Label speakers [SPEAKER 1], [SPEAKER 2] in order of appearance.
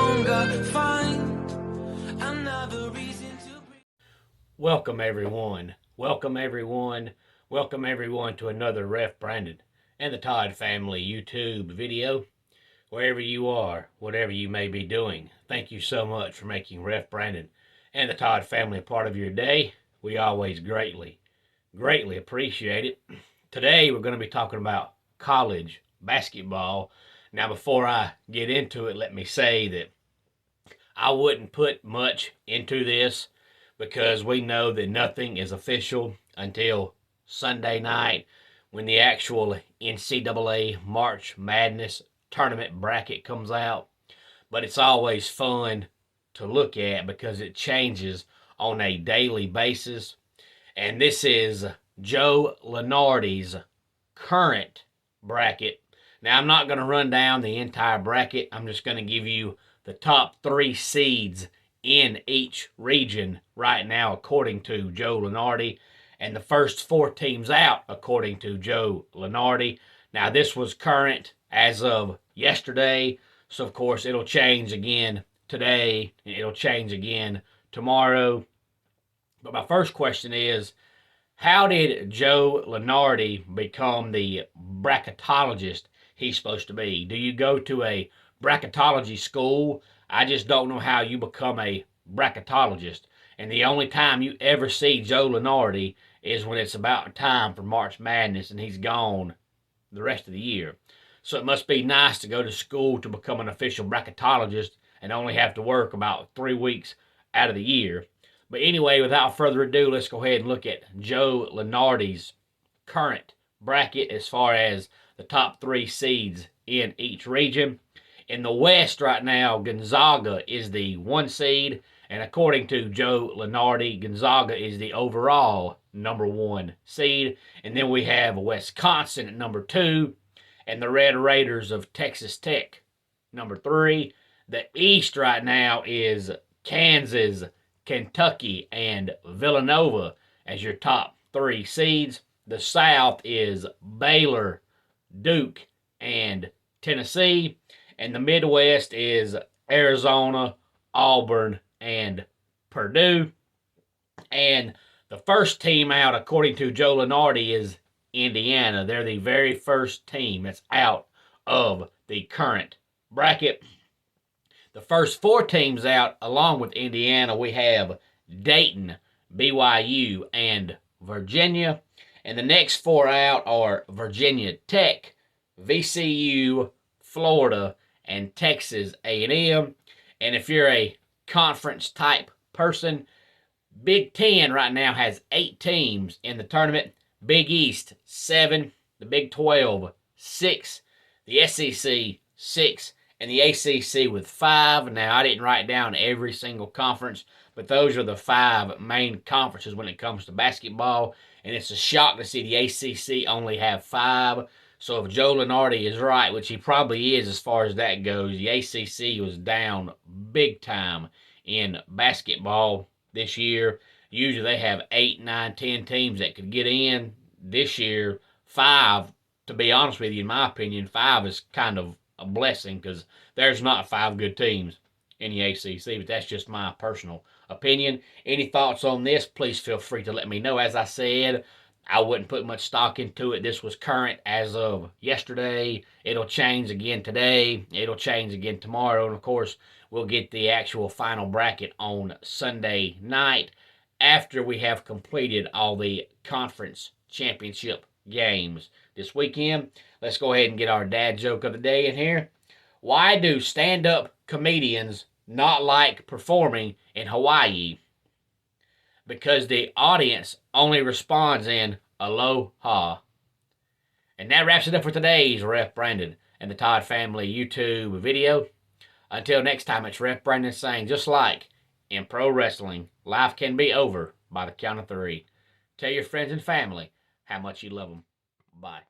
[SPEAKER 1] longer find another reason to breathe.
[SPEAKER 2] Welcome everyone. Welcome everyone. Welcome everyone to another Ref Brandon and the Todd family YouTube video. Wherever you are, whatever you may be doing, thank you so much for making Ref Brandon and the Todd family a part of your day. We always greatly appreciate it. Today we're going to be talking about college basketball. Now before I get into it, let me say that I wouldn't put much into this because we know that nothing is official until Sunday night when the actual NCAA March Madness tournament bracket comes out. But it's always fun to look at because it changes on a daily basis. And this is Joe Lunardi's current bracket. Now, I'm not going to run down the entire bracket. I'm just going to give you the top 3 seeds in each region right now, according to Joe Lunardi, and the first 4 teams out, according to Joe Lunardi. Now, this was current as of yesterday, so of course it'll change again today, and it'll change again tomorrow. But my first question is, how did Joe Lunardi become the bracketologist he's supposed to be? Do you go to a bracketology school? I just don't know how you become a bracketologist. And the only time you ever see Joe Lunardi is when it's about time for March Madness and he's gone the rest of the year. So it must be nice to go to school to become an official bracketologist and only have to work about 3 weeks out of the year. But anyway, without further ado, let's go ahead and look at Joe Lunardi's current bracket as far as the top 3 seeds in each region. In the West right now, Gonzaga is the 1 seed, and according to Joe Lunardi, Gonzaga is the overall number 1 seed. And then we have Wisconsin at number 2, and the Red Raiders of Texas Tech, number 3. The East right now is Kansas, Kentucky, and Villanova as your top 3 seeds. The South is Baylor, Duke, and Tennessee. And the Midwest is Arizona, Auburn, and Purdue. And the first team out, according to Joe Lunardi, is Indiana. They're the very first team that's out of the current bracket. The first 4 teams out, along with Indiana, we have Dayton, BYU, and Virginia. And the next 4 out are Virginia Tech, VCU, Florida, and Texas A&M. And if you're a conference-type person, Big Ten right now has 8 teams in the tournament. Big East, 7. The Big 12, 6. The SEC, 6. And the ACC with 5. Now, I didn't write down every single conference, but those are the 5 main conferences when it comes to basketball. And it's a shock to see the ACC only have 5. So if Joe Lunardi is right, which he probably is as far as that goes, the ACC was down big time in basketball this year. Usually they have 8, 9, 10 teams that could get in. This year, 5, to be honest with you, in my opinion, 5 is kind of a blessing because there's not 5 good teams in the ACC, but that's just my personal opinion. Any thoughts on this, please feel free to let me know. As I said, I wouldn't put much stock into it. This was current as of yesterday. It'll change again today. It'll change again tomorrow. And, of course, we'll get the actual final bracket on Sunday night after we have completed all the conference championship games this weekend. Let's go ahead and get our dad joke of the day in here. Why do stand-up comedians not like performing in Hawaii? Because the audience only responds in aloha. And that wraps it up for today's Ref Brandon and the Todd family YouTube video. Until next time, it's Ref Brandon saying, just like in pro wrestling, life can be over by the count of 3. Tell your friends and family how much you love them. Bye.